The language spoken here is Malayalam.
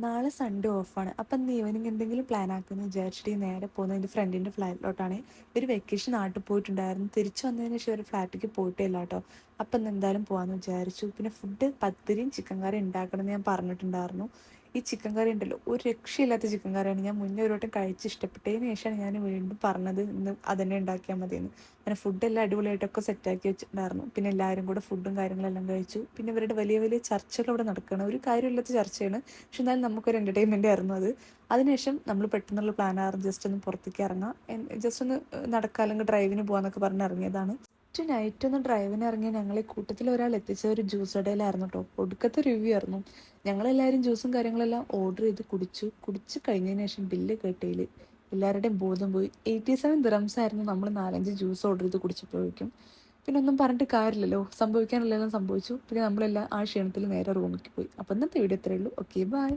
നാളെ സൺഡേ ഓഫാണ്. അപ്പം ഇന്ന് ഈവനിങ് എന്തെങ്കിലും പ്ലാൻ ആക്കുമെന്ന് വിചാരിച്ചിട്ട് നേരെ പോകുന്നത് എൻ്റെ ഫ്രണ്ടിൻ്റെ ഫ്ലാറ്റിലോട്ടാണ്. ഒരു വെക്കേഷൻ നാട്ടിൽ പോയിട്ടുണ്ടായിരുന്നു. തിരിച്ചു വന്നതിന് ശേഷം ഒരു ഫ്ലാറ്റിലേക്ക് പോയിട്ടില്ല കേട്ടോ. അപ്പം ഇന്ന് എന്തായാലും പോകാമെന്ന് വിചാരിച്ചു. പിന്നെ ഫുഡ് പത്തിരിയും ചിക്കൻ കറി ഉണ്ടാക്കണമെന്ന് ഞാൻ പറഞ്ഞിട്ടുണ്ടായിരുന്നു. ഈ ചിക്കൻ കറി ഉണ്ടല്ലോ, ഒരു രക്ഷയില്ലാത്ത ചിക്കൻ കറിയാണ്. ഞാൻ മുന്നേ ഒരു വട്ടം കഴിച്ച് ഇഷ്ടപ്പെട്ടതിന് ശേഷമാണ് ഞാൻ വീണ്ടും പറഞ്ഞത് ഇന്ന് അതന്നെ ഉണ്ടാക്കിയാൽ മതിയെന്ന്. അങ്ങനെ ഫുഡെല്ലാം അടിപൊളിയായിട്ടൊക്കെ സെറ്റാക്കി വെച്ചിട്ടുണ്ടായിരുന്നു. പിന്നെ എല്ലാവരും കൂടെ ഫുഡും കാര്യങ്ങളെല്ലാം കഴിച്ചു. പിന്നെ ഇവരുടെ വലിയ വലിയ ചർച്ചകൾ അവിടെ നടക്കുകയാണ്. ഒരു കാര്യമില്ലാത്ത ചർച്ചയാണ്, പക്ഷെ എന്നാലും നമുക്കൊരു എൻ്റർടൈൻമെൻ്റ് ആയിരുന്നു അത്. അതിനുശേഷം നമ്മൾ പെട്ടെന്നുള്ള പ്ലാനായിരുന്നു ജസ്റ്റ് ഒന്ന് പുറത്തേക്ക് ഇറങ്ങാം, ജസ്റ്റ് ഒന്ന് നടക്കാം, അല്ലെങ്കിൽ ഡ്രൈവിന് പോകാമെന്നൊക്കെ പറഞ്ഞ് ഇറങ്ങിയതാണ്. നൈറ്റ് ഒന്ന് ഡ്രൈവിന് ഇറങ്ങി ഞങ്ങളെ കൂട്ടത്തിൽ ഒരാൾ എത്തിച്ച ഒരു ജ്യൂസ് കടയിലായിരുന്നു കേട്ടോ. ഒടുക്കത്തെ റിവ്യൂ ആയിരുന്നു. ഞങ്ങളെല്ലാവരും ജ്യൂസും കാര്യങ്ങളെല്ലാം ഓർഡർ ചെയ്ത് കുടിച്ച് കഴിഞ്ഞതിന് ശേഷം ബില്ല് കേട്ടതിൽ എല്ലാവരുടെയും ബോധം പോയി. 87 ദിറംസ് ആയിരുന്നു നമ്മൾ 4-5 ജ്യൂസ് ഓർഡർ ചെയ്ത് കുടിച്ചപ്പോഴേക്കും. പിന്നെ ഒന്നും പറഞ്ഞിട്ട് കാര്യമില്ലല്ലോ, സംഭവിക്കാനുള്ളതെല്ലാം സംഭവിച്ചു. പിന്നെ നമ്മളെല്ലാം ആ ക്ഷീണത്തിൽ നേരെ റൂമിലേക്ക് പോയി. അപ്പം ഇന്നത്തെ വീഡിയോ ഇത്രയേ ഉള്ളൂ. Okay, by.